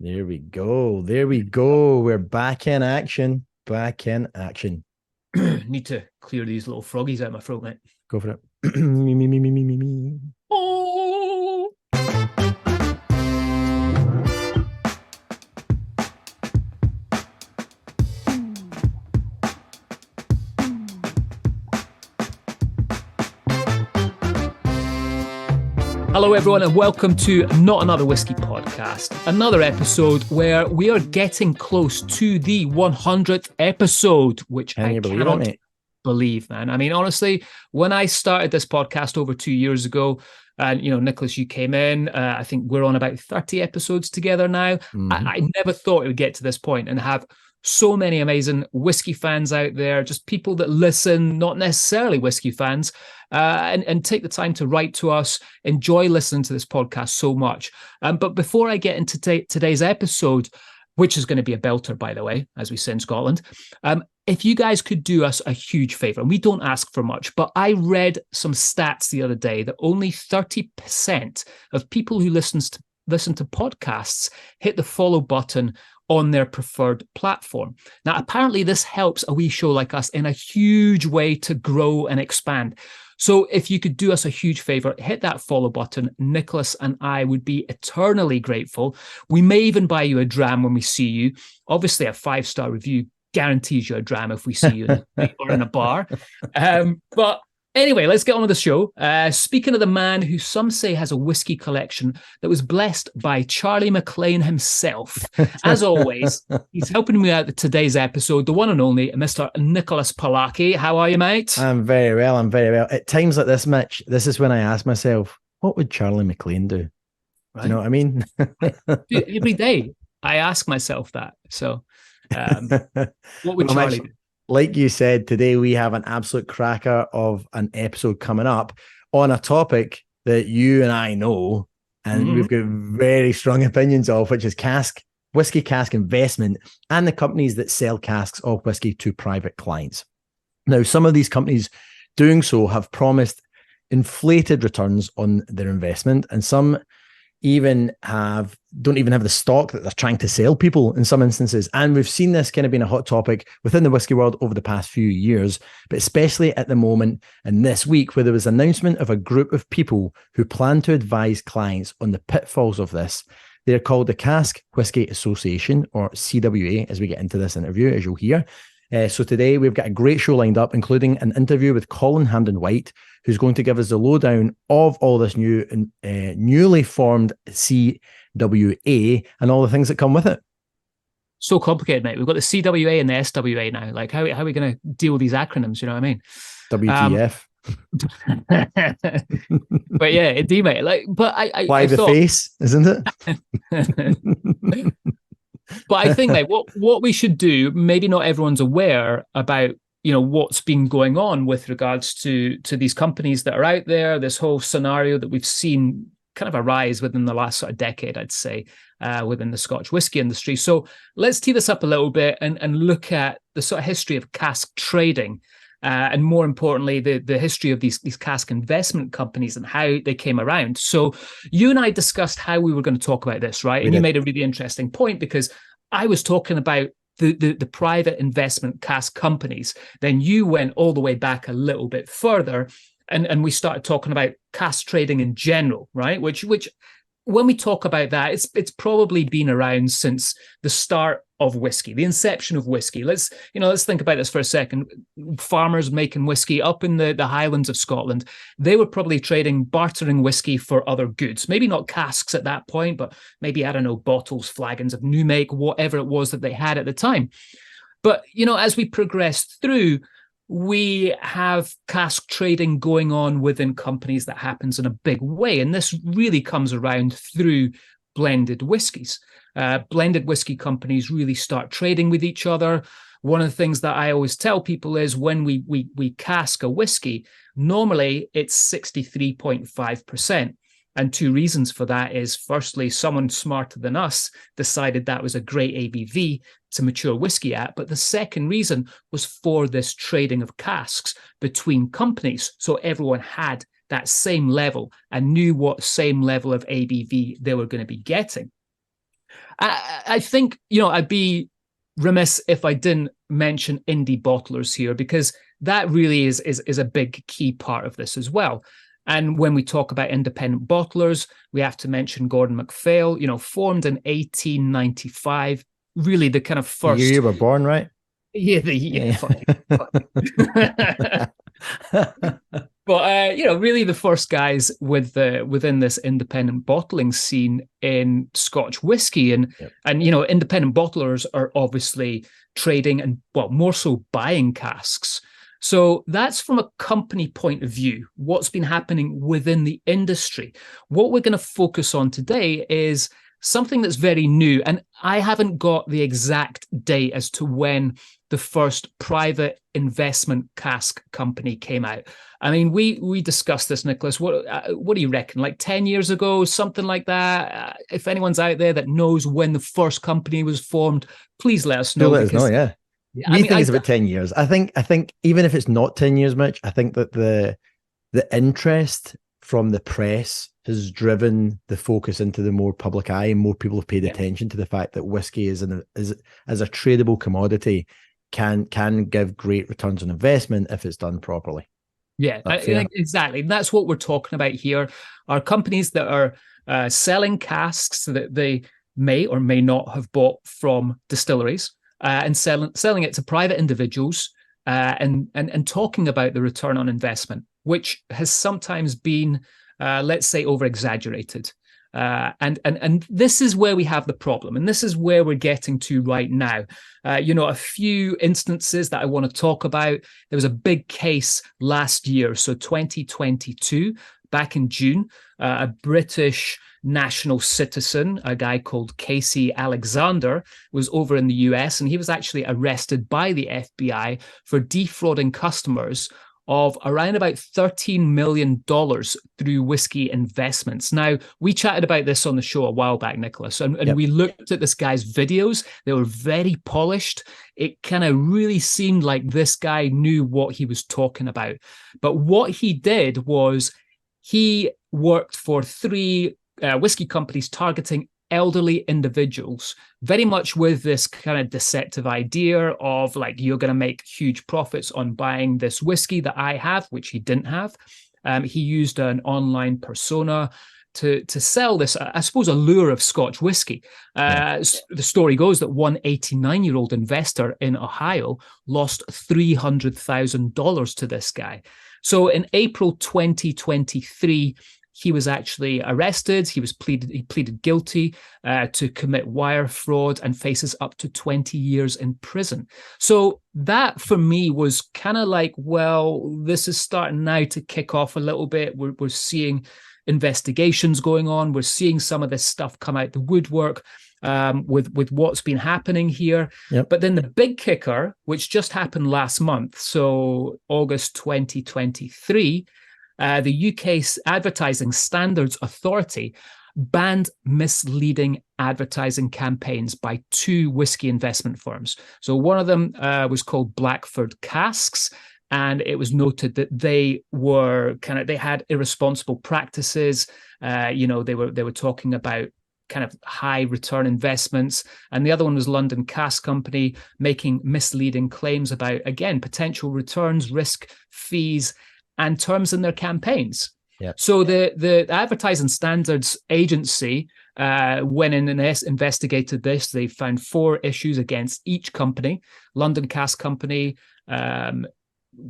There we go. There we go. We're back in action. Back in action. Need to clear these little froggies out of my throat, mate. Go for it. Me, me, me, me, me, me, me. Oh! Hello, everyone, and welcome to Not Another Whiskey Podcast, another episode where we are getting close to the 100th episode, which Can you believe cannot it, mate? believe, man. I mean, honestly, when I started this podcast over 2 years ago, and, Nicholas, you came in, I think we're on about 30 episodes together now. Mm-hmm. I never thought it would get to this point and have so many amazing whiskey fans out there, just people that listen, not necessarily whiskey fans, and take the time to write to us, enjoy listening to this podcast so much. But before I get into today's episode, which is going to be a belter, by the way, as we say in Scotland, if you guys could do us a huge favor, and we don't ask for much, but I read some stats the other day that only 30% of people who listen to podcasts hit the follow button on their preferred platform. Now, apparently this helps a wee show like us in a huge way to grow and expand. So if you could do us a huge favor, hit that follow button. Nicholas and I would be eternally grateful. We may even buy you a dram when we see you. Obviously, a 5-star review guarantees you a dram if we see you in a bar. But anyway, let's get on with the show. Speaking of the man who some say has a whiskey collection that was blessed by Charlie McLean himself. As always, he's helping me out with today's episode, the one and only Mr. Nicholas Palaki. How are you, mate? I'm very well. At times like this, Mitch, this is when I ask myself, what would Charlie McLean do? Right. Do you know what I mean? Dude, every day I ask myself that. So what would Charlie do? Like you said, today we have an absolute cracker of an episode coming up on a topic that you and I know, and we've got very strong opinions of, which is whiskey cask investment and the companies that sell casks of whiskey to private clients. Now, some of these companies doing so have promised inflated returns on their investment, and some don't even have the stock that they're trying to sell people in some instances. And we've seen this kind of being a hot topic within the whiskey world over the past few years, but especially at the moment and this week, where there was an announcement of a group of people who plan to advise clients on the pitfalls of this. They're called the Cask Whisky Association, or CWA, as we get into this interview, as you'll hear. So today we've got a great show lined up, including an interview with Colin Hampden-White, who's going to give us the lowdown of all this newly formed CWA and all the things that come with it. So complicated, mate. We've got the CWA and the SWA now. Like, how are we going to deal with these acronyms? You know what I mean? WTF. But yeah, indeed, mate. Like, but I thought, face, isn't it? But I think, like, what we should do, maybe not everyone's aware about, what's been going on with regards to these companies that are out there, this whole scenario that we've seen kind of arise within the last sort of decade, I'd say, within the Scotch whisky industry. So let's tee this up a little bit and look at the sort of history of cask trading. And more importantly, the history of these cask investment companies and how they came around. So you and I discussed how we were going to talk about this, right? And you made a really interesting point, because I was talking about the private investment cask companies. Then you went all the way back a little bit further, and we started talking about cask trading in general, right? Which when we talk about that, it's probably been around since the start of whiskey, the inception of whiskey. Let's think about this for a second. Farmers making whiskey up in the Highlands of Scotland, they were probably bartering whiskey for other goods. Maybe not casks at that point, but maybe, I don't know, bottles, flagons of new make, whatever it was that they had at the time. But, as we progressed through, we have cask trading going on within companies that happens in a big way. And this really comes around through blended whiskies. Blended whiskey companies really start trading with each other. One of the things that I always tell people is when we cask a whiskey, normally it's 63.5%. And two reasons for that is, firstly, someone smarter than us decided that was a great ABV to mature whiskey at. But the second reason was for this trading of casks between companies. So everyone had that same level and knew what same level of ABV they were going to be getting. I think, I'd be remiss if I didn't mention indie bottlers here, because that really is a big key part of this as well. And when we talk about independent bottlers, we have to mention Gordon MacPhail, formed in 1895, really the kind of The year first. you were born, right? Yeah, But really the first guys within this independent bottling scene in Scotch whiskey, and Yep. and independent bottlers are obviously trading and, well, more so buying casks. So that's from a company point of view, what's been happening within the industry. What we're going to focus on today is something that's very new, and I haven't got the exact date as to when the first private investment cask company came out. I mean, we discussed this, Nicholas. What do you reckon? Like 10 years ago, something like that? If anyone's out there that knows when the first company was formed, please let us know. Do let us know, yeah. We think it's about 10 years. I think even if it's not 10 years, Mitch, I think that the interest from the press has driven the focus into the more public eye, and more people have paid attention to the fact that whiskey is as a tradable commodity can give great returns on investment if it's done properly. Yeah, exactly. That's what we're talking about here. Are companies that are selling casks that they may or may not have bought from distilleries, and selling it to private individuals, and talking about the return on investment, which has sometimes been, let's say, over exaggerated. And this is where we have the problem, and this is where we're getting to right now. A few instances that I want to talk about. There was a big case last year, so 2022, back in June, a British national citizen, a guy called Casey Alexander, was over in the US, and he was actually arrested by the FBI for defrauding customers of around about $13 million through whiskey investments. Now, we chatted about this on the show a while back, Nicholas, and we looked at this guy's videos. They were very polished. It kind of really seemed like this guy knew what he was talking about. But what he did was he worked for three whiskey companies targeting elderly individuals, very much with this kind of deceptive idea of, like, you're going to make huge profits on buying this whiskey that I have, which he didn't have. He used an online persona to sell this, I suppose, a lure of Scotch whiskey. The story goes that one 89-year-old investor in Ohio lost $300,000 to this guy. So in April 2023, he was actually arrested. He pleaded guilty to commit wire fraud and faces up to 20 years in prison. So that, for me, was kind of like, well, this is starting now to kick off a little bit. We're seeing investigations going on. We're seeing some of this stuff come out the woodwork with what's been happening here. Yep. But then the big kicker, which just happened last month, so August 2023, the UK's Advertising Standards Authority banned misleading advertising campaigns by two whiskey investment firms. So one of them was called Blackford Casks, and it was noted that they had irresponsible practices. They were talking about kind of high return investments. And the other one was London Cask Company, making misleading claims about, again, potential returns, risk, fees, and terms in their campaigns. Yep. So the Advertising Standards Agency went in and investigated this. They found 4 issues against each company. London Cask Company,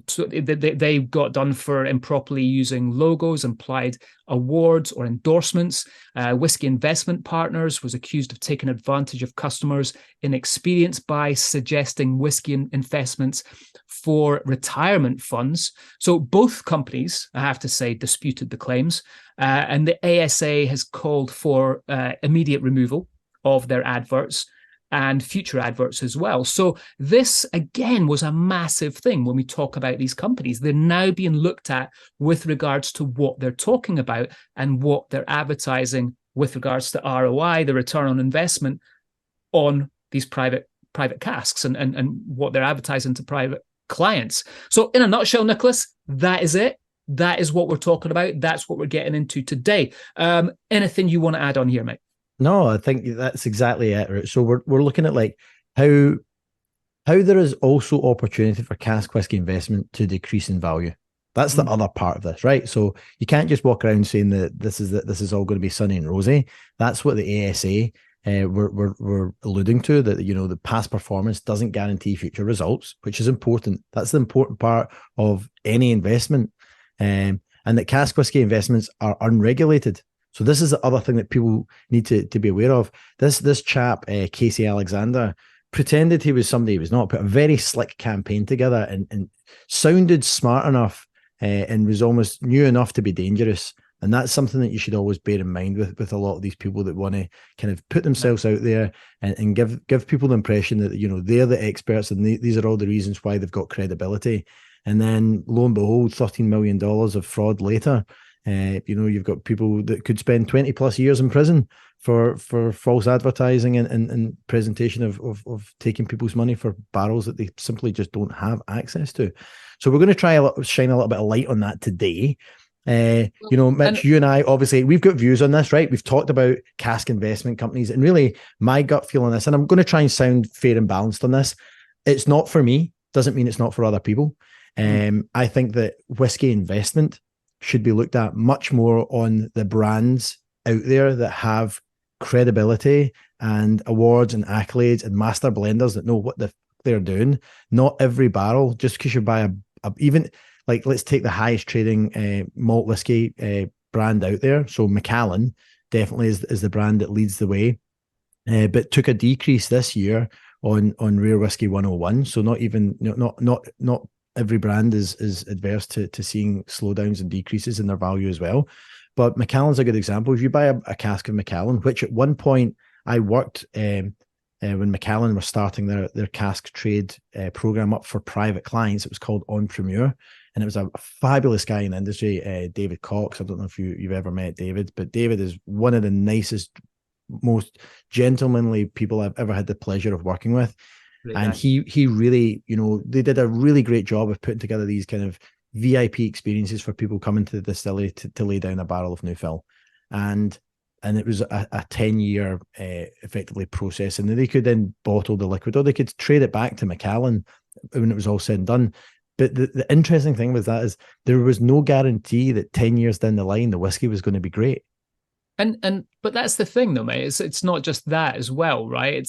so they got done for improperly using logos, implied awards or endorsements. Whiskey Investment Partners was accused of taking advantage of customers' inexperience by suggesting whiskey investments for retirement funds. So both companies, I have to say, disputed the claims. And the ASA has called for immediate removal of their adverts and future adverts as well. So this, again, was a massive thing when we talk about these companies. They're now being looked at with regards to what they're talking about and what they're advertising with regards to ROI, the return on investment on these private casks, and what they're advertising to private clients. So in a nutshell, Nicholas, that is it. That is what we're talking about. That's what we're getting into today. Anything you want to add on here, mate? No, I think that's exactly it. Right? So we're looking at like how there is also opportunity for cask whisky investment to decrease in value. That's the other part of this, right? So you can't just walk around saying that this is all going to be sunny and rosy. That's what the ASA we're alluding to, that the past performance doesn't guarantee future results, which is important. That's the important part of any investment, and that cask whisky investments are unregulated. So this is the other thing that people need to be aware of. This chap, Casey Alexander, pretended he was somebody he was not, put a very slick campaign together and sounded smart enough, and was almost knew enough to be dangerous. And that's something that you should always bear in mind with a lot of these people that want to kind of put themselves out there and give people the impression that, they're the experts and these are all the reasons why they've got credibility. And then lo and behold, $13 million of fraud later. You've got people that could spend 20 plus years in prison for false advertising and presentation of taking people's money for barrels that they simply just don't have access to. So we're going to try shine a little bit of light on that today. Mitch, you and I, obviously, we've got views on this, right? We've talked about cask investment companies, and really my gut feel on this, and I'm going to try and sound fair and balanced on this. It's not for me, doesn't mean it's not for other people. I think that whiskey investment should be looked at much more on the brands out there that have credibility and awards and accolades and master blenders that know what they're doing. Not every barrel, just because you buy even like, let's take the highest trading malt whiskey brand out there. So Macallan definitely is the brand that leads the way, but took a decrease this year on Rare Whiskey 101. So not every brand is adverse to seeing slowdowns and decreases in their value as well. But Macallan's a good example. If you buy a cask of Macallan, which at one point I worked when Macallan were starting their cask trade program up for private clients, it was called Entrepreneur. And it was a fabulous guy in the industry, David Cox. I don't know if you've ever met David, but David is one of the nicest, most gentlemanly people I've ever had the pleasure of working with. Really and nice. He really, they did a really great job of putting together these kind of VIP experiences for people coming to the distillery to lay down a barrel of new fill. And it was a 10-year effectively process. And they could then bottle the liquid, or they could trade it back to Macallan when it was all said and done. But the interesting thing with that is there was no guarantee that 10 years down the line, the whiskey was going to be great. But that's the thing though, mate. It's not just that as well, right?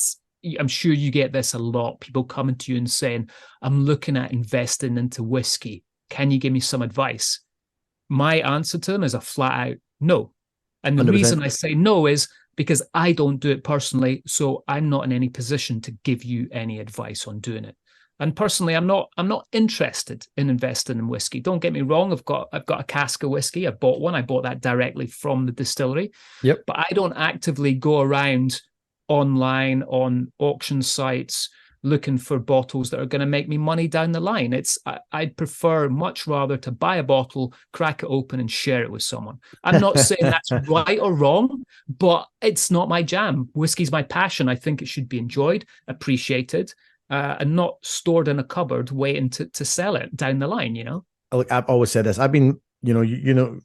I'm sure you get this a lot. People coming to you and saying, I'm looking at investing into whiskey. Can you give me some advice? My answer to them is a flat out no. And the 100%. Reason I say no is because I don't do it personally. So I'm not in any position to give you any advice on doing it. And personally, I'm not interested in investing in whiskey. Don't get me wrong. I've got a cask of whiskey. I bought one. I bought that directly from the distillery. Yep. But I don't actively go around online on auction sites looking for bottles that are going to make me money down the line. I'd prefer much rather to buy a bottle, crack it open and share it with someone. I'm not saying that's right or wrong, but it's not my jam. Whiskey's my passion. I think it should be enjoyed, appreciated, and not stored in a cupboard waiting to sell it down the line, Look, I've always said this. I've been,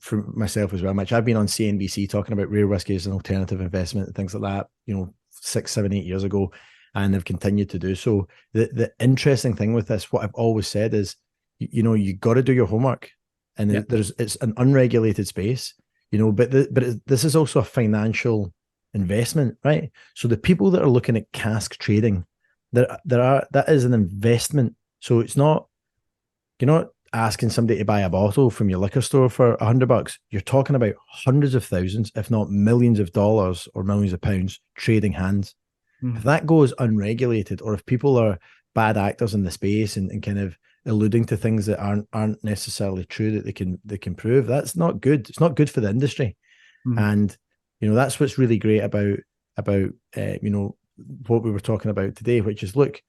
for myself as well, Mitch, I've been on CNBC talking about rare whiskey as an alternative investment and things like that, 6, 7, 8 years ago, and they've continued to do so. The interesting thing with this, what I've always said is, you got to do your homework, and it's an unregulated space, but this is also a financial investment, right? So the people that are looking at cask trading, that is an investment. So it's not, you're not asking somebody to buy a bottle from your liquor store for $100. You're talking about hundreds of thousands, if not millions of dollars or millions of pounds trading hands. If that goes unregulated, or if people are bad actors in the space and kind of alluding to things that aren't necessarily true that they can prove, that's not good. It's not good for the industry. And that's what's really great about what we were talking about today, which is, look,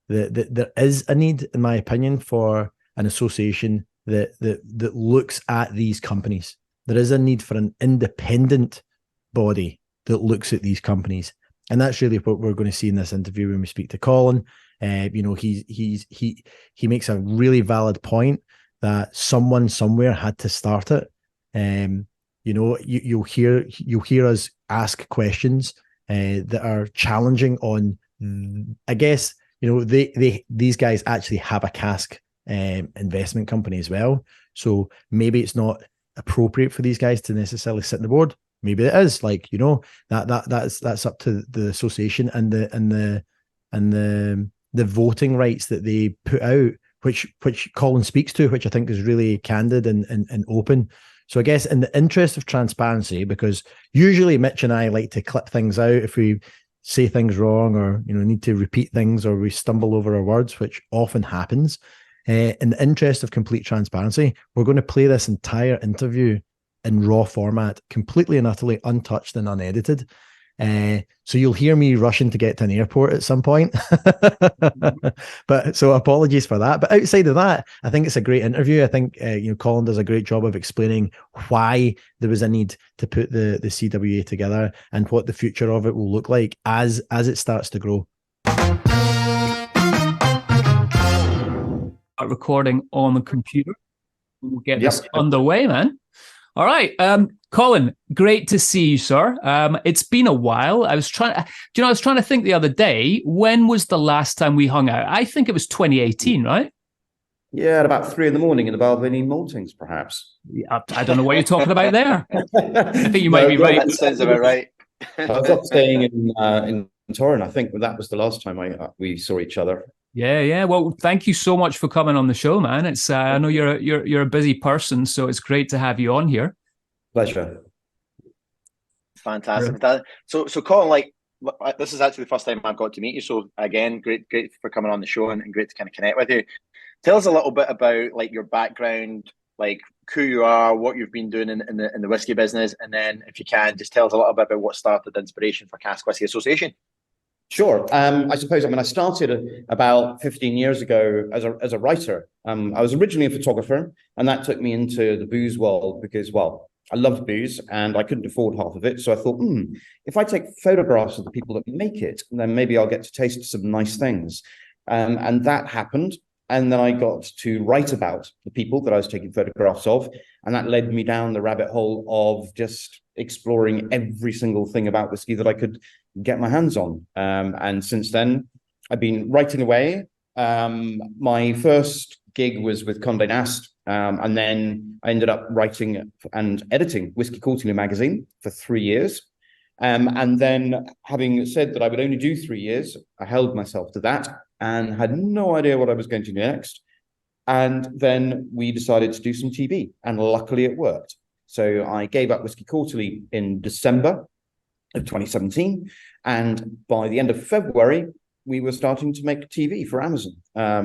there is a need, in my opinion, for an association that looks at these companies. There is a need for an independent body that looks at these companies. And that's really what we're going to see in this interview when we speak to Colin. He makes a really valid point that someone somewhere had to start it. you'll hear us ask questions that are challenging on, I guess, these guys actually have a cask investment company as well. So maybe it's not appropriate for these guys to necessarily sit on the board. Maybe it is, that's up to the association and the voting rights that they put out, which Colin speaks to, which I think is really candid and open. So I guess in the interest of transparency, because usually Mitch and I like to clip things out if we say things wrong or need to repeat things or we stumble over our words, which often happens. In the interest of complete transparency, we're going to play this entire interview in raw format, completely and utterly untouched and unedited. So you'll hear me rushing to get to an airport at some point. But so apologies for that. But outside of that, I think it's a great interview. I think Colin does a great job of explaining why there was a need to put the CWA together and what the future of it will look like as it starts to grow. Recording on the computer. We'll get this underway, man. All right. Colin, great to see you, sir. It's been a while. I was trying to think the other day, when was the last time we hung out? I think it was 2018, right? Yeah, at about 3 a.m. in the Balvenie Maltings, perhaps. Yeah, I don't know what you're talking about there. I think you might be right. That sounds about right. I was up staying in Torrin. I think that was the last time we saw each other. Yeah. Well, thank you so much for coming on the show, man. It's I know you're a busy person, so it's great to have you on here. Pleasure. Fantastic. So Colin, this is actually the first time I've got to meet you. So again, great for coming on the show and great to kind of connect with you. Tell us a little bit about your background, who you are, what you've been doing in the whiskey business, and then if you can, just tell us a little bit about what started the inspiration for Cask Whisky Association. Sure. I suppose, I started about 15 years ago as a writer. I was originally a photographer, and that took me into the booze world because, I loved booze and I couldn't afford half of it. So I thought, if I take photographs of the people that make it, then maybe I'll get to taste some nice things. And that happened. And then I got to write about the people that I was taking photographs of. And that led me down the rabbit hole of just exploring every single thing about whiskey that I could get my hands on. And since then, I've been writing away. My first gig was with Condé Nast. And then I ended up writing and editing Whiskey Quarterly magazine for 3 years. And then having said that I would only do 3 years, I held myself to that and had no idea what I was going to do next. And then we decided to do some TV, and luckily it worked. So I gave up Whiskey Quarterly in December of 2017. And by the end of February, we were starting to make TV for Amazon,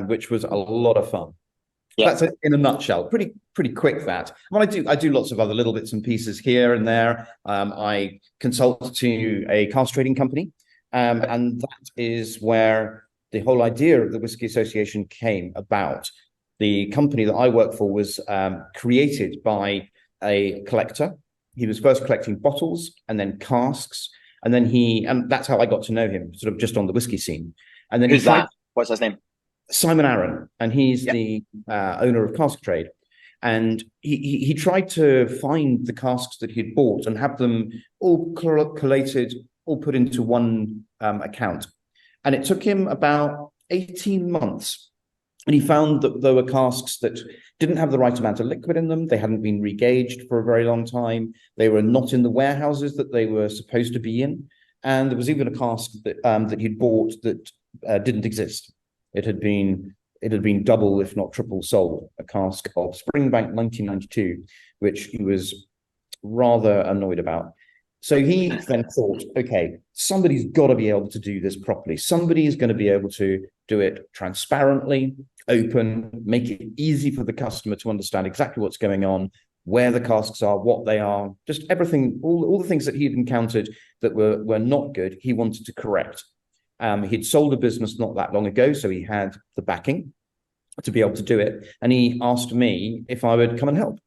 which was a lot of fun. Yeah. That's it in a nutshell. Pretty quick that. Well, I do lots of other little bits and pieces here and there. I consult to a cask trading company, and that is where the whole idea of the Whisky Association came about. The company that I work for was created by a collector. He was first collecting bottles and then casks, and then and that's how I got to know him, sort of just on the whiskey scene. And then who's that? What's his name? Simon Aaron, and he's the owner of Cask Trade. And he tried to find the casks that he'd bought and have them all collated, all put into one account. And it took him about 18 months. And he found that there were casks that didn't have the right amount of liquid in them. They hadn't been regauged for a very long time. They were not in the warehouses that they were supposed to be in. And there was even a cask that he'd bought that didn't exist. It had been double, if not triple sold, a cask of Springbank 1992, which he was rather annoyed about. So he then thought, okay, somebody's got to be able to do this properly. Somebody is going to be able to do it transparently, open, make it easy for the customer to understand exactly what's going on, where the casks are, what they are, just everything, all the things that he'd encountered that were not good, he wanted to correct. He'd sold a business not that long ago, so he had the backing to be able to do it. And he asked me if I would come and help.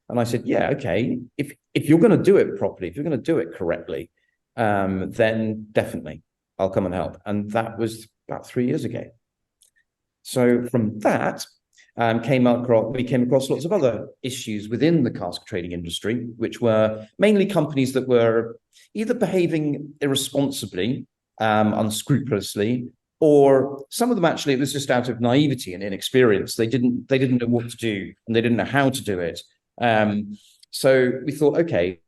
And I said, yeah, okay. If you're going to do it properly, if you're going to do it correctly, then definitely I'll come and help. And that was about 3 years ago. So from that, we came across lots of other issues within the cask trading industry, which were mainly companies that were either behaving irresponsibly, unscrupulously, or some of them actually, it was just out of naivety and inexperience. They didn't know what to do, and they didn't know how to do it. So we thought, okay,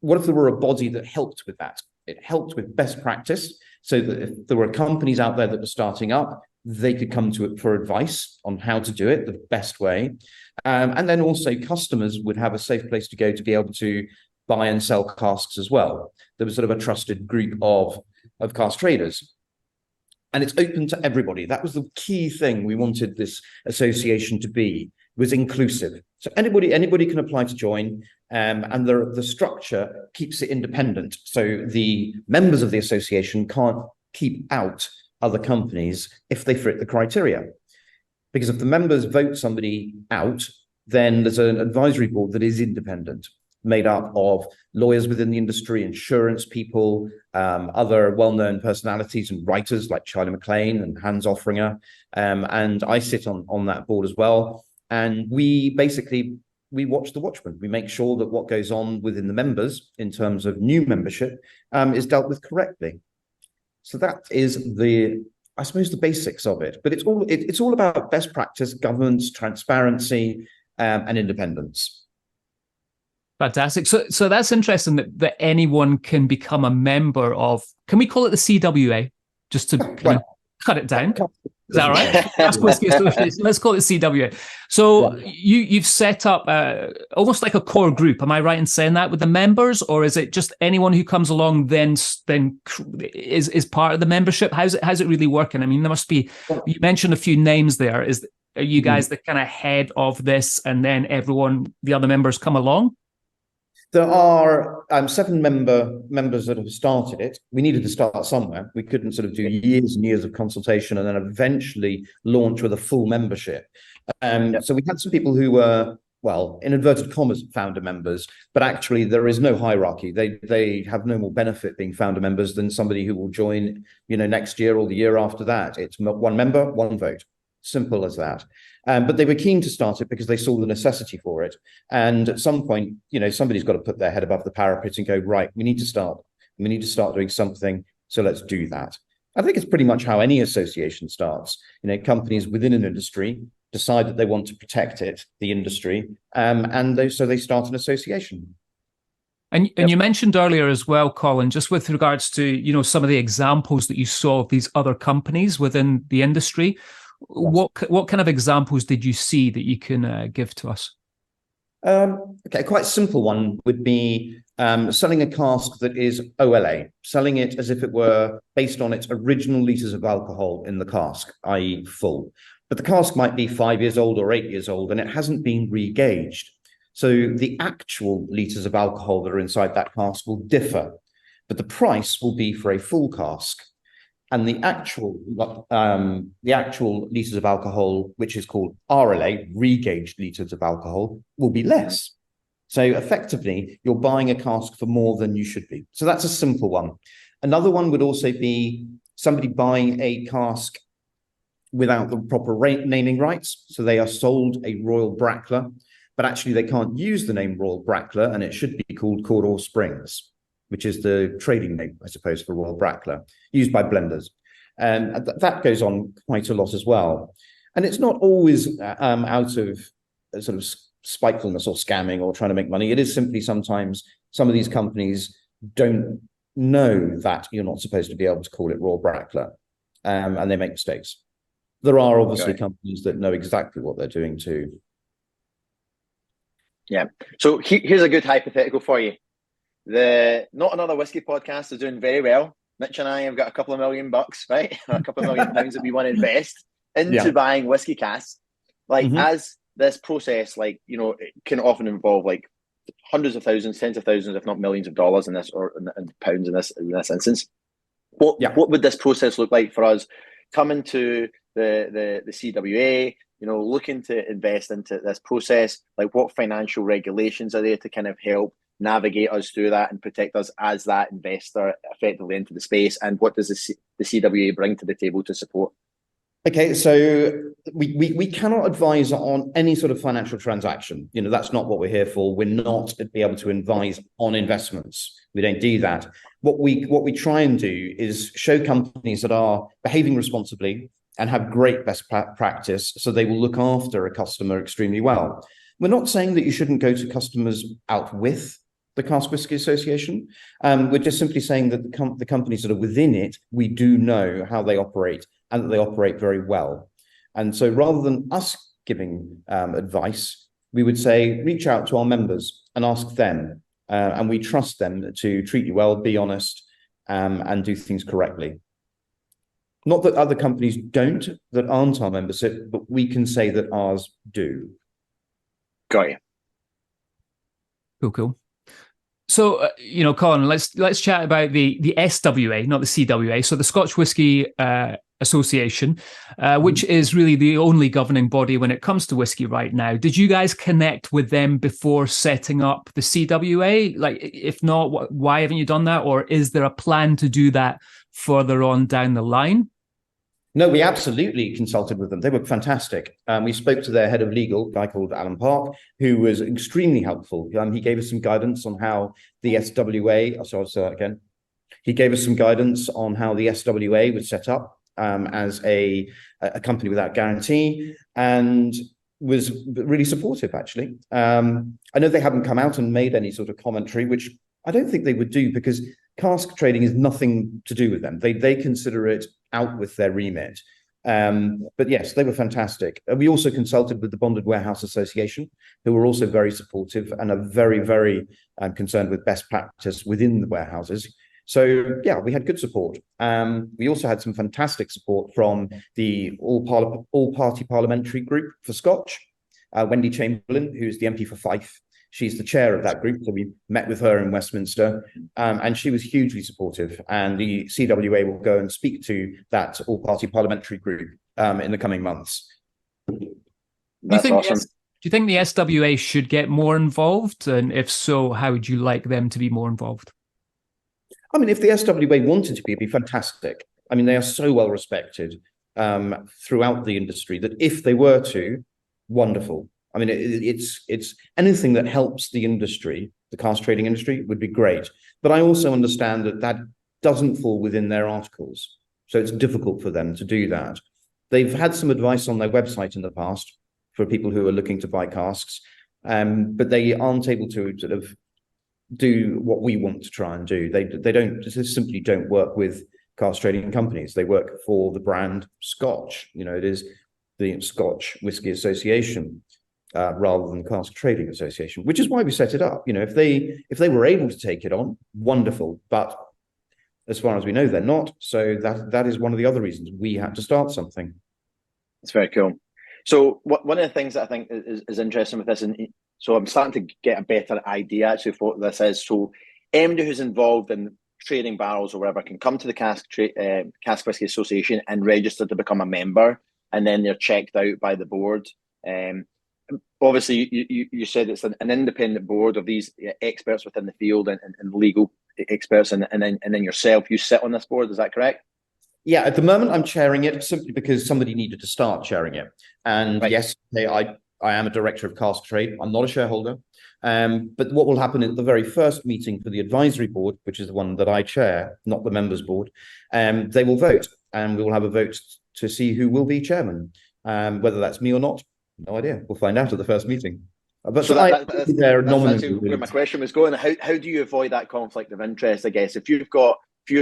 what if there were a body that helped with that? It helped with best practice, so that if there were companies out there that were starting up, they could come to it for advice on how to do it the best way. And then also customers would have a safe place to go to be able to buy and sell casks as well. There was sort of a trusted group of cask traders. And it's open to everybody. That was the key thing we wanted this association to be, was inclusive. So anybody can apply to join, and the structure keeps it independent. So the members of the association can't keep out other companies if they fit the criteria. Because if the members vote somebody out, then there's an advisory board that is independent, made up of lawyers within the industry, insurance people, other well-known personalities and writers like Charlie MacLean and Hans Offringer. And I sit on that board as well. And we watch the watchmen. We make sure that what goes on within the members in terms of new membership is dealt with correctly. So that is I suppose, the basics of it. But it's all about best practice, governance, transparency, and independence. Fantastic. So that's interesting that anyone can become a member of. Can we call it the CWA, just to kind of cut it down? Is that right? Cask Whisky Association. Let's call it CWA. So you've set up almost like a core group. Am I right in saying that with the members, or is it just anyone who comes along then is part of the membership? How's it really working? I mean, there must be. You mentioned a few names there. Are you guys the kind of head of this, and then the other members come along? There are 7 members that have started it. We needed to start somewhere. We couldn't sort of do years and years of consultation and then eventually launch with a full membership. So we had some people who were, well, in inverted commas, founder members, but actually there is no hierarchy. They have no more benefit being founder members than somebody who will join, next year or the year after that. It's one member, one vote. Simple as that. But they were keen to start it because they saw the necessity for it. And at some point, somebody's got to put their head above the parapet and go, right, we need to start doing something. So let's do that. I think it's pretty much how any association starts. Companies within an industry decide that they want to protect the industry, so they start an association. And you mentioned earlier as well, Colin, just with regards to, some of the examples that you saw of these other companies within the industry. What kind of examples did you see that you can give to us? Okay, quite a simple one would be selling a cask that is OLA, selling it as if it were based on its original litres of alcohol in the cask, i.e. full. But the cask might be 5 years old or 8 years old, and it hasn't been re-gauged. So the actual litres of alcohol that are inside that cask will differ, but the price will be for a full cask. And the actual litres of alcohol, which is called RLA, re-gauged litres of alcohol, will be less. So effectively, you're buying a cask for more than you should be. So that's a simple one. Another one would also be somebody buying a cask without the proper naming rights. So they are sold a Royal Brackler, but actually they can't use the name Royal Brackler, and it should be called Cawdor Springs, which is the trading name, I suppose, for Royal Brackler, used by blenders. And that goes on quite a lot as well. And it's not always out of sort of spitefulness or scamming or trying to make money. It is simply sometimes some of these companies don't know that you're not supposed to be able to call it Royal Brackler, and they make mistakes. There are obviously companies that know exactly what they're doing too. Yeah. So here's a good hypothetical for you. Not Another Whiskey podcast is doing very well. Mitch and I have got a couple of $1 million, right? A couple of £1 million that we want to invest into buying whiskey casks. As this process, it can often involve hundreds of thousands, tens of thousands, if not millions of dollars in this, or in pounds in this instance. What would this process look like for us coming to the CWA, looking to invest into this process? What financial regulations are there to kind of help navigate us through that and protect us as that investor effectively into the space? And what does the CWA bring to the table to support? Okay, so we cannot advise on any sort of financial transaction. That's not what we're here for. We're not to be able to advise on investments. We don't do that. What we try and do is show companies that are behaving responsibly and have great best practice, so they will look after a customer extremely well. We're not saying that you shouldn't go to customers out with the Cask Whisky Association. We're just simply saying that the companies that are within it, we do know how they operate, and that they operate very well. And so rather than us giving advice, we would say, reach out to our members and ask them. And we trust them to treat you well, be honest, and do things correctly. Not that other companies don't, that aren't our membership, but we can say that ours do. Got you. Cool. So, Colin, let's chat about the SWA, not the CWA. So the Scotch Whisky Association, which is really the only governing body when it comes to whiskey right now. Did you guys connect with them before setting up the CWA? Like, if not, why haven't you done that? Or is there a plan to do that further on down the line? No, we absolutely consulted with them. They were fantastic. We spoke to their head of legal, a guy called Alan Park, who was extremely helpful. He gave us some guidance on how the SWA, he gave us some guidance on how the SWA was set up as a company without guarantee, and was really supportive, actually. I know they haven't come out and made any sort of commentary, which I don't think they would do, because cask trading is nothing to do with them. They consider it out with their remit. But yes, they were fantastic. We also consulted with the Bonded Warehouse Association, who were also very supportive and are very, very concerned with best practice within the warehouses. So yeah, we had good support. We also had some fantastic support from the all-party parliamentary group for Scotch, Wendy Chamberlain, who's the MP for Fife. She's the chair of that group, so we met with her in Westminster, and she was hugely supportive. And the CWA will go and speak to that all-party parliamentary group in the coming months. That's awesome. Do you think the SWA should get more involved? And if so, how would you like them to be more involved? I mean, if the SWA wanted to be, it'd be fantastic. I mean, they are so well respected throughout the industry that if they were to, wonderful. I mean, it's anything that helps the industry, the cask trading industry, would be great. But I also understand that that doesn't fall within their articles. So it's difficult for them to do that. They've had some advice on their website in the past for people who are looking to buy casks, but they aren't able to sort of do what we want to try and do. They simply don't work with cask trading companies. They work for the brand Scotch. It is the Scotch Whisky Association. Rather than Cask Trading Association, which is why we set it up. If they were able to take it on, wonderful. But as far as we know, they're not. So that is one of the other reasons we had to start something. It's very cool. So one of the things that I think is interesting with this, and so I'm starting to get a better idea actually of what this is. So anybody who's involved in trading barrels or whatever can come to the Cask Whisky Association and register to become a member, and then they're checked out by the board. Obviously, you said it's an independent board of these experts within the field and legal experts, and then yourself, you sit on this board. Is that correct? Yeah, at the moment I'm chairing it simply because somebody needed to start chairing it. And right. Yes, I am a director of Cask Trade. I'm not a shareholder. But what will happen at the very first meeting for the advisory board, which is the one that I chair, not the members board, they will vote, and we will have a vote to see who will be chairman. Whether that's me or not, no idea. We'll find out at the first meeting. But so that's where my question was going. How do you avoid that conflict of interest? I guess if you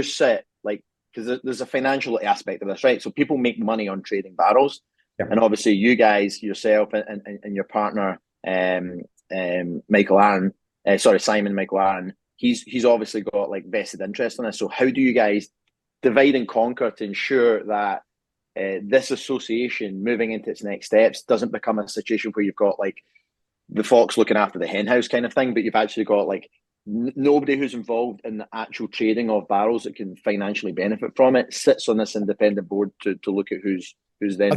sit like, because there's a financial aspect of this, right? So people make money on trading barrels, yeah. And obviously you guys, yourself, and your partner, Simon Michael Aaron, he's obviously got like vested interest in this. So how do you guys divide and conquer to ensure that this association moving into its next steps doesn't become a situation where you've got like the fox looking after the hen house kind of thing, but you've actually got like nobody who's involved in the actual trading of barrels that can financially benefit from it sits on this independent board to look at who's then.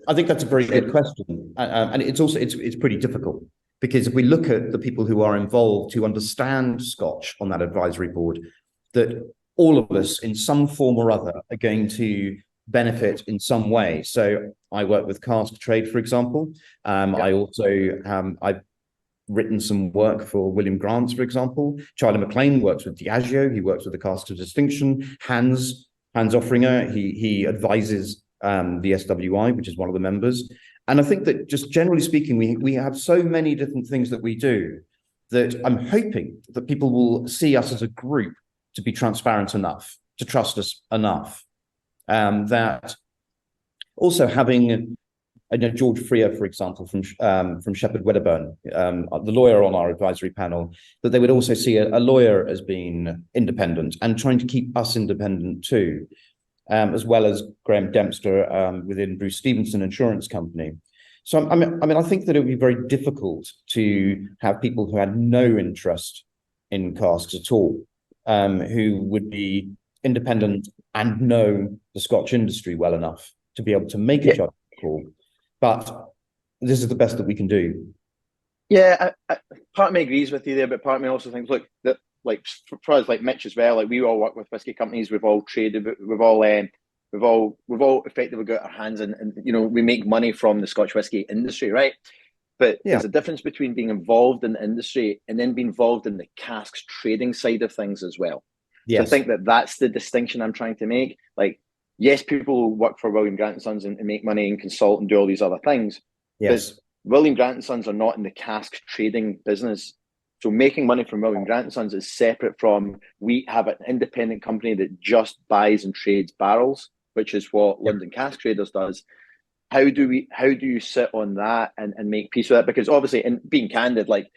I think that's a very good question, and it's also it's pretty difficult, because if we look at the people who are involved, who understand Scotch on that advisory board, that all of us in some form or other are going to benefit in some way. So I work with Cask Trade, for example. I also I've written some work for William Grants, for example. Charlie McLean works with Diageo. He works with the Cask of Distinction. Hans Offringer, he advises the SWI, which is one of the members. And I think that just generally speaking, we have so many different things that we do that I'm hoping that people will see us as a group to be transparent enough, to trust us enough. That also having George Freer, for example, from Shepherd Wedderburn, the lawyer on our advisory panel, that they would also see a lawyer as being independent and trying to keep us independent too, as well as Graham Dempster within Bruce Stevenson Insurance Company. So I mean, I think that it would be very difficult to have people who had no interest in casks at all, who would be independent and know the Scotch industry well enough to be able to make a judgment call. But this is the best that we can do. Yeah, part of me agrees with you there, but part of me also thinks, look, that like for us, like Mitch as well, like we all work with whiskey companies, we've all traded, we've all effectively got our hands in, and you know, we make money from the Scotch whisky industry, right? But there's a difference between being involved in the industry and then being involved in the casks trading side of things as well. Yes. So I think that that's the distinction I'm trying to make. Like, yes, people work for William Grant & Sons and make money and consult and do all these other things. Yes. But William Grant & Sons are not in the cask trading business. So making money from William Grant & Sons is separate from, we have an independent company that just buys and trades barrels, which is what London Cask Traders does. How do you sit on that and make peace with that? Because obviously, and being candid, like,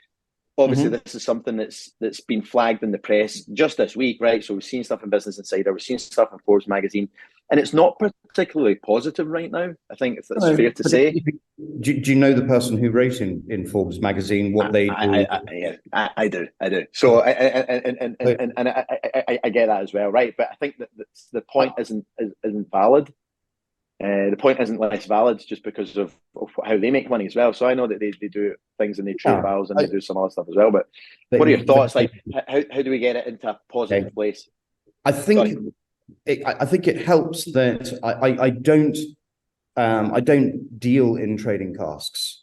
obviously this is something that's been flagged in the press just this week, right? So we've seen stuff in Business Insider, we've seen stuff in Forbes magazine, and it's not particularly positive right now. I think if that's fair to say. Do you know the person who wrote in Forbes magazine what they do? I do. So I get that as well, right? But I think that the point isn't valid. The point isn't less valid just because of how they make money as well. So I know that they do things and they trade barrels and they do some other stuff as well. But what are your thoughts? Like, how do we get it into a positive place? I think it helps that I don't deal in trading casks.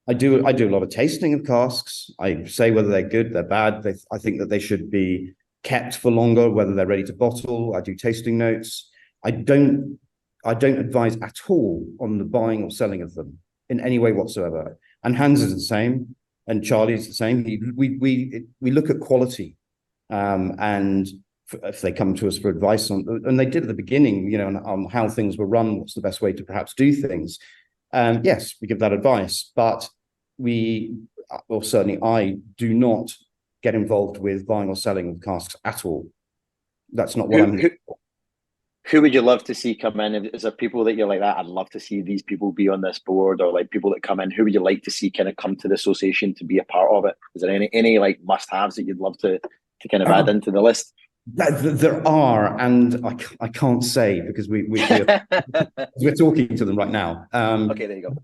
I do a lot of tasting of casks. I say whether they're good, they're bad. I think that they should be kept for longer, whether they're ready to bottle. I do tasting notes. I don't advise at all on the buying or selling of them in any way whatsoever. And Hans is the same, and Charlie is the same. We look at quality, and if they come to us for advice on, and they did at the beginning, you know, on how things were run, what's the best way to perhaps do things. Yes, we give that advice, but certainly I do not get involved with buying or selling of casks at all. That's not what I'm here for. Who would you love to see come in? Is there people that you're like that? I'd love to see these people be on this board, or like people that come in. Who would you like to see kind of come to the association to be a part of it? Is there any like must-haves that you'd love to kind of add into the list? There are, and I can't say because we're talking to them right now. Okay, there you go.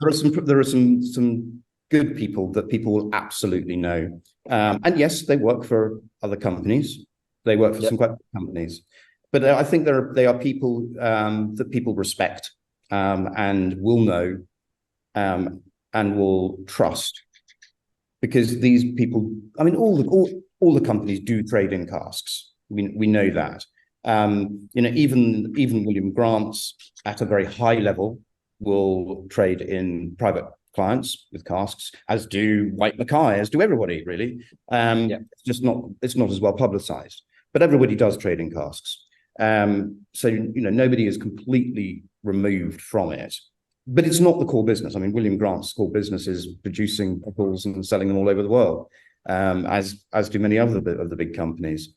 There are some good people that people will absolutely know, and yes, they work for other companies. They work for some quite big companies. But I think they are people that people respect and will know and will trust, because these people, I mean, all the companies do trade in casks. We know that. You know, even William Grants at a very high level will trade in private clients with casks, as do White Mackay, as do everybody really. It's not as well publicized, but everybody does trade in casks. So, you know, nobody is completely removed from it, but it's not the core business. I mean, William Grant's core business is producing bottles and selling them all over the world, as do many other of the big companies.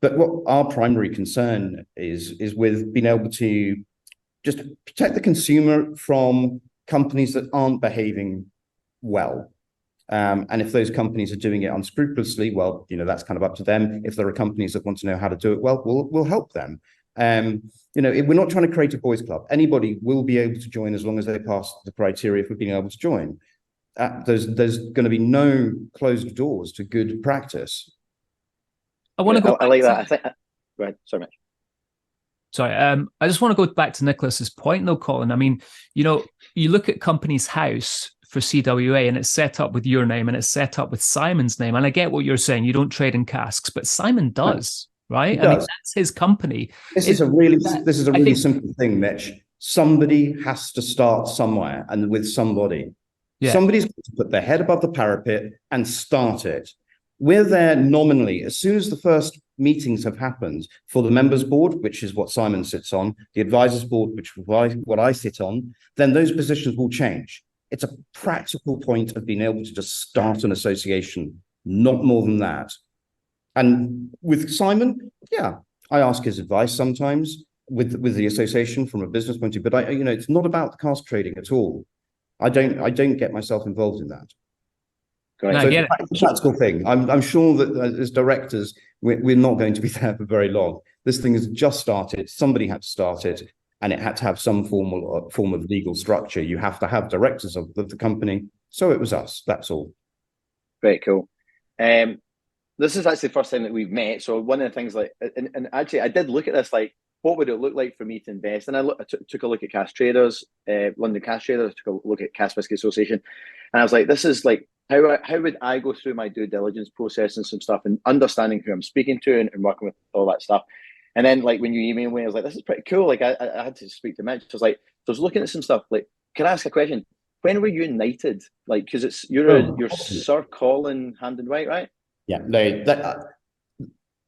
But what our primary concern is with being able to just protect the consumer from companies that aren't behaving well. And if those companies are doing it unscrupulously, well, you know, that's kind of up to them. If there are companies that want to know how to do it well, we'll help them. You know, we're not trying to create a boys' club. Anybody will be able to join as long as they pass the criteria for being able to join. There's going to be no closed doors to good practice. I want to go. I like that. I think. Go ahead. Sorry, Mitch. Sorry, I just want to go back to Nicholas's point, though, Colin. I mean, you look at Companies House for CWA, and it's set up with your name, and it's set up with Simon's name. And I get what you're saying. You don't trade in casks, but Simon does, right? I mean, that's his company. This is a really simple thing, Mitch. Somebody has to start somewhere, and with somebody. Yeah. Somebody's got to put their head above the parapet and start it. We're there nominally. As soon as the first meetings have happened for the members board, which is what Simon sits on, the advisors board, which is what I sit on, then those positions will change. It's a practical point of being able to just start an association, not more than that. And with Simon, yeah, I ask his advice sometimes with the association from a business point of view, but it's not about the cask trading at all. I don't get myself involved in that. Great. So it's a practical thing. I'm sure that as directors, we're not going to be there for very long. This thing has just started. Somebody had to start it, and it had to have some form of legal structure. You have to have directors of the company. So it was us. That's all. Very cool. This is actually the first time that we've met. So one of the things, and actually, I did look at this, like, what would it look like for me to invest? And I took a look at Cask Traders, London Cask Traders, took a look at Cask Whisky Association, and I was like, this is like, how would I go through my due diligence process and some stuff, and understanding who I'm speaking to and working with all that stuff. And then, like, when you emailed me, I was like, this is pretty cool. Like, I had to speak to Mitch. I was like, so I was looking at some stuff. Like, can I ask a question? When were you knighted? Like, because you're Sir Colin Hampden-White, right? Yeah,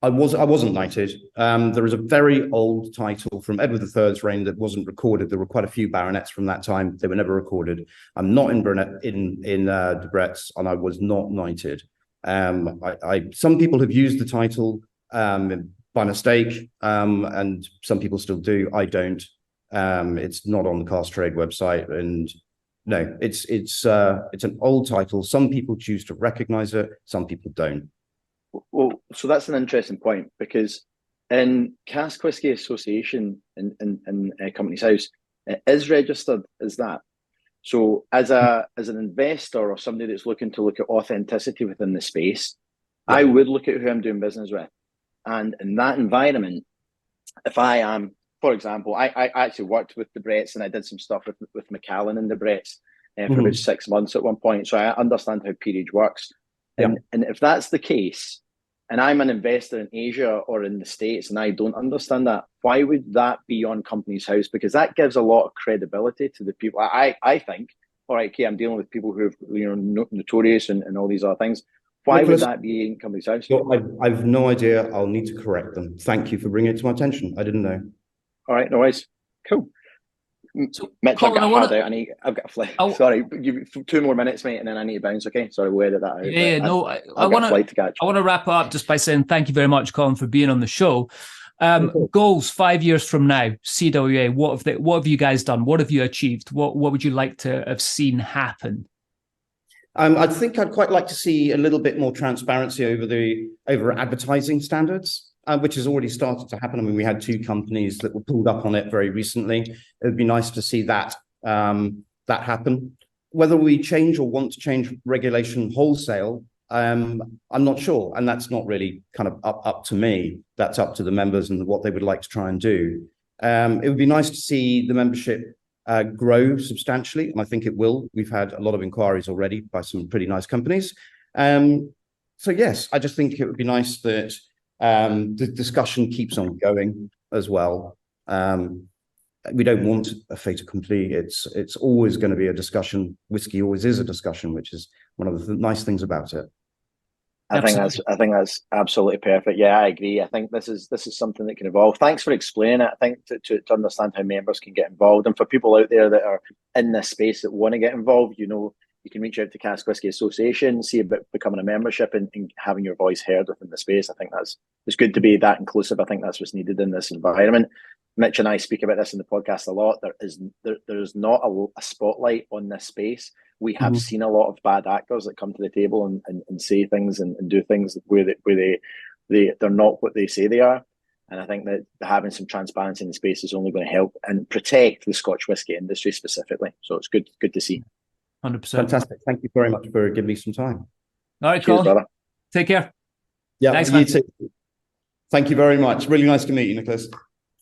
I wasn't knighted. There is a very old title from Edward III's reign that wasn't recorded. There were quite a few baronets from that time. They were never recorded. I'm not in Debrett's, and I was not knighted. Some people have used the title by mistake, and some people still do. I don't. It's not on the Cask Trade website, and no, it's an old title. Some people choose to recognize it. Some people don't. Well, so that's an interesting point, because in Cask Whisky Association in Companies House, it is registered as that. So as an investor or somebody that's looking to look at authenticity within the space, yeah, I would look at who I'm doing business with. And in that environment, if I am, for example, I actually worked with Debrett's, and I did some stuff with Macallan and Debrett's for about 6 months at one point. So I understand how peerage works. And if that's the case, and I'm an investor in Asia or in the States, and I don't understand that, why would that be on Companies House? Because that gives a lot of credibility to the people. I think, all right, okay, I'm dealing with people who are notorious and all these other things. Why would that be in Companies House? I've no idea. I'll need to correct them. Thank you for bringing it to my attention. I didn't know. All right, no worries. Cool. So, Mitch, Colin, I've got a flight. Sorry, give 2 more minutes, mate, and then I need to bounce. Okay, sorry, we'll edit that out. Yeah, no, I want to wrap up just by saying thank you very much, Colin, for being on the show. Goals 5 years from now, CWA. What have you guys done? What have you achieved? What would you like to have seen happen? I think I'd quite like to see a little bit more transparency over advertising standards. Which has already started to happen. I mean, we had 2 companies that were pulled up on it very recently. It would be nice to see that happen. Whether we change or want to change regulation wholesale, I'm not sure, and that's not really kind of up to me. That's up to the members and what they would like to try and do. It would be nice to see the membership grow substantially, and I think it will. We've had a lot of inquiries already by some pretty nice companies. So yes, I just think it would be nice that the discussion keeps on going as well. We don't want a fait accompli. It's always going to be a discussion. Whiskey always is a discussion, which is one of the nice things about it. I think that's absolutely perfect. Yeah, I agree. I think this is something that can evolve. Thanks for explaining it. I think to understand how members can get involved, and for people out there that are in this space that want to get involved, you can reach out to Cask Whisky Association, see about becoming a membership and having your voice heard within the space. I think it's good to be that inclusive. I think that's what's needed in this environment. Mitch and I speak about this in the podcast a lot. There is not a spotlight on this space. We have seen a lot of bad actors that come to the table and say things and do things where they're not what they say they are. And I think that having some transparency in the space is only going to help and protect the Scotch whisky industry specifically. So it's good to see. 100%. Fantastic. Thank you very much for giving me some time. All right, Colin. Brother. Take care. Yeah, thanks, you too. Thank you very much. Really nice to meet you, Nicholas.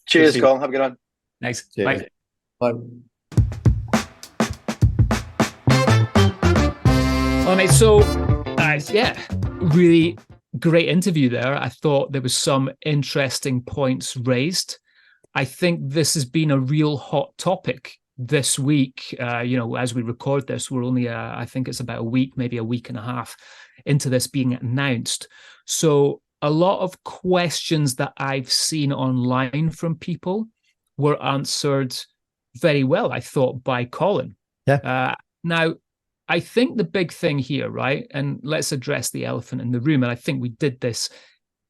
Cheers, Colin. Have a good one. Thanks. Cheers. Bye. Bye. All right, so really great interview there. I thought there was some interesting points raised. I think this has been a real hot topic this week. As we record this, we're only, I think it's about a week, maybe a week and a half into this being announced. So a lot of questions that I've seen online from people were answered very well, I thought, by Colin. Yeah. Now, I think the big thing here, right, and let's address the elephant in the room, and I think we did this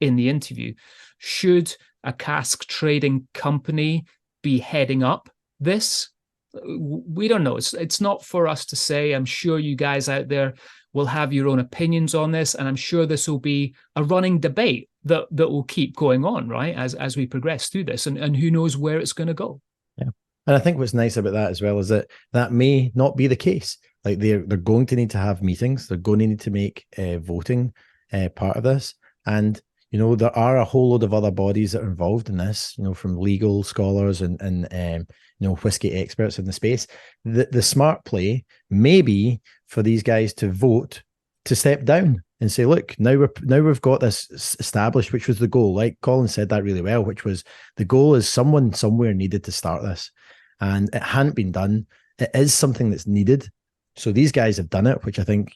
in the interview. Should a cask trading company be heading up this? We don't know. It's not for us to say. I'm sure you guys out there will have your own opinions on this, and I'm sure this will be a running debate that will keep going on, right, as we progress through this, and who knows where it's going to go. Yeah, and I think what's nice about that as well is that may not be the case. Like they're going to need to have meetings. They're going to need to make voting part of this. And, there are a whole load of other bodies that are involved in this, from legal scholars and whiskey experts in the space. The smart play may be for these guys to vote to step down and say, look, now we've got this established, which was the goal. Like Colin said that really well, which was the goal is someone somewhere needed to start this. And it hadn't been done. It is something that's needed. So these guys have done it, which I think,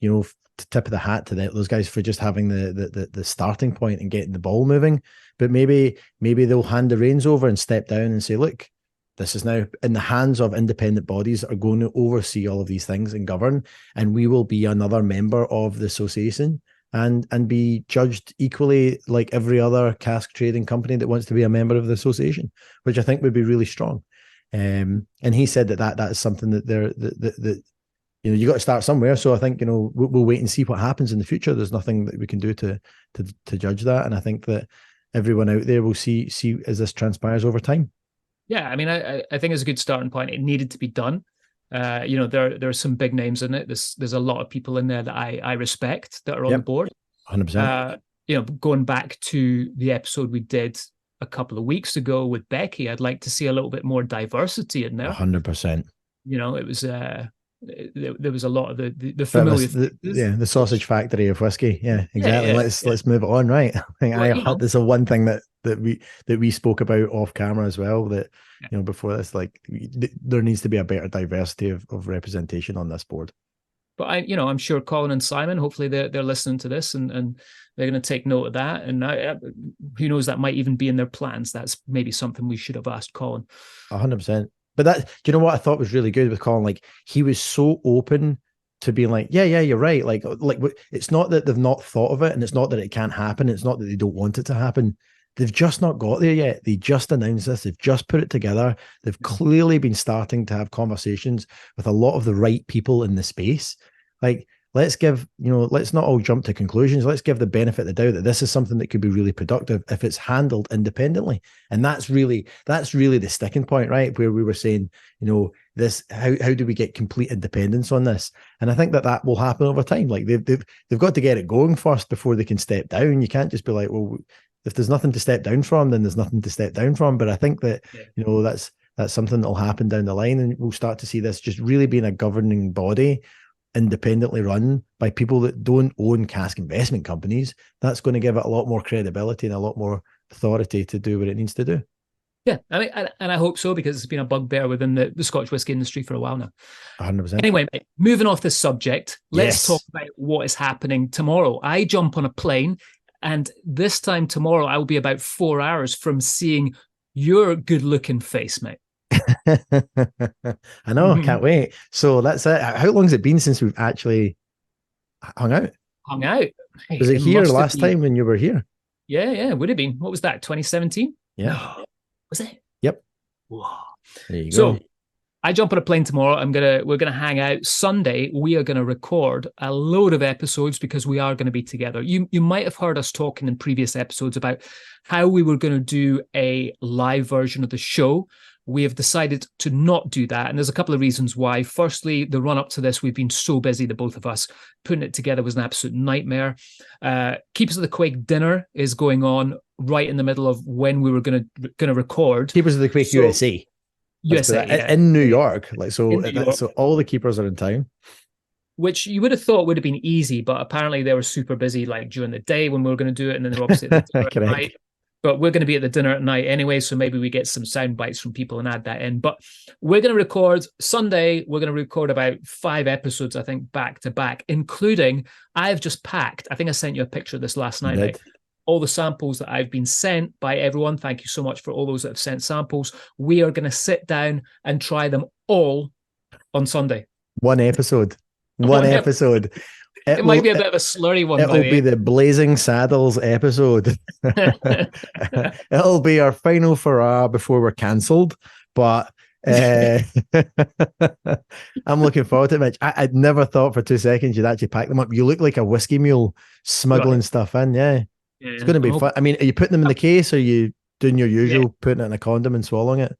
tip of the hat to those guys for just having the starting point and getting the ball moving. But maybe they'll hand the reins over and step down and say, look, this is now in the hands of independent bodies that are going to oversee all of these things and govern, and we will be another member of the association and be judged equally like every other cask trading company that wants to be a member of the association, which I think would be really strong. And he said that is something that you got to start somewhere. So I think, we'll wait and see what happens in the future. There's nothing that we can do to judge that. And I think that everyone out there will see as this transpires over time. Yeah, I mean, I think it's a good starting point. It needed to be done. There are some big names in it. There's a lot of people in there that I respect that are on the board. 100%. Going back to the episode we did a couple of weeks ago with Becky, I'd like to see a little bit more diversity in there. 100%. It was there was a lot of the familiar the sausage factory of whiskey. Yeah, exactly. Let's move it on, right? I think this is one thing that we spoke about off camera as well, that before this, like there needs to be a better diversity of representation on this board. But I'm sure Colin and Simon, hopefully they're listening to this and they're going to take note of that. And who knows, that might even be in their plans. That's maybe something we should have asked Colin. 100%. But do you know what I thought was really good with Colin? Like he was so open to being like, yeah, you're right. Like it's not that they've not thought of it, and it's not that it can't happen. It's not that they don't want it to happen. They've just not got there yet. They just announced this. They've just put it together. They've clearly been starting to have conversations with a lot of the right people in the space. Like, let's not all jump to conclusions. Let's give the benefit of the doubt that this is something that could be really productive if it's handled independently. And that's really the sticking point, right? Where we were saying, this, how do we get complete independence on this? And I think that will happen over time. Like they've got to get it going first before they can step down. You can't just be like, well, if there's nothing to step down from, then there's nothing to step down from. But I think that, that's something that'll happen down the line, and we'll start to see this just really being a governing body, independently run by people that don't own cask investment companies. That's going to give it a lot more credibility and a lot more authority to do what it needs to do. Yeah, I mean, and I hope so, because it's been a bugbear within the Scotch whisky industry for a while now. 100%. Anyway, moving off this subject, let's talk about what is happening tomorrow. I jump on a plane, and this time tomorrow I will be about 4 hours from seeing your good-looking face, mate. I know, I can't wait. So that's it. How long has it been since we've actually hung out? Hey, was it here last time when you were here? Yeah, it would have been. What was that, 2017? Yeah. No. Was it? Yep. Whoa. There you go. So I jump on a plane tomorrow. We're gonna hang out. Sunday, we are gonna record a load of episodes because we are gonna be together. You might have heard us talking in previous episodes about how we were gonna do a live version of the show. We have decided to not do that, and there's a couple of reasons why. Firstly, the run up to this, we've been so busy, the both of us. Putting it together was an absolute nightmare. Keepers of the Quake dinner is going on right in the middle of when we were going to record. Keepers of the Quake USA. In New York. So all the keepers are in town. Which you would have thought would have been easy, but apparently they were super busy like during the day when we were going to do it, and then they're obviously at the dinner at night. But we're going to be at the dinner at night anyway, so maybe we get some sound bites from people and add that in. But we're going to record Sunday. We're going to record about 5 episodes, I think, back to back, including I've just packed. I think I sent you a picture of this last night. Right? All the samples that I've been sent by everyone. Thank you so much for all those that have sent samples. We are going to sit down and try them all on Sunday. One episode. One episode. It might be a bit of a slurry one. It'll be the Blazing Saddles episode. It'll be our final hurrah before we're cancelled. But I'm looking forward to it, Mitch. I'd never thought for 2 seconds you'd actually pack them up. You look like a whiskey mule smuggling stuff in. Yeah. It's going to be fun. I mean, are you putting them in the case, or are you doing your usual, putting it in a condom and swallowing it?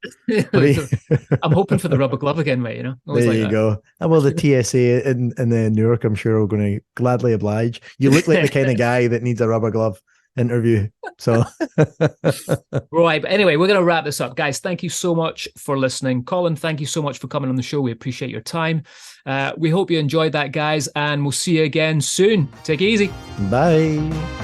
I'm hoping for the rubber glove again, mate. You know, there you go. And well, the TSA in Newark, I'm sure, are going to gladly oblige. You look like the kind of guy that needs a rubber glove interview. So, right. But anyway, we're going to wrap this up, guys. Thank you so much for listening. Colin, thank you so much for coming on the show. We appreciate your time. We hope you enjoyed that, guys, and we'll see you again soon. Take it easy. Bye.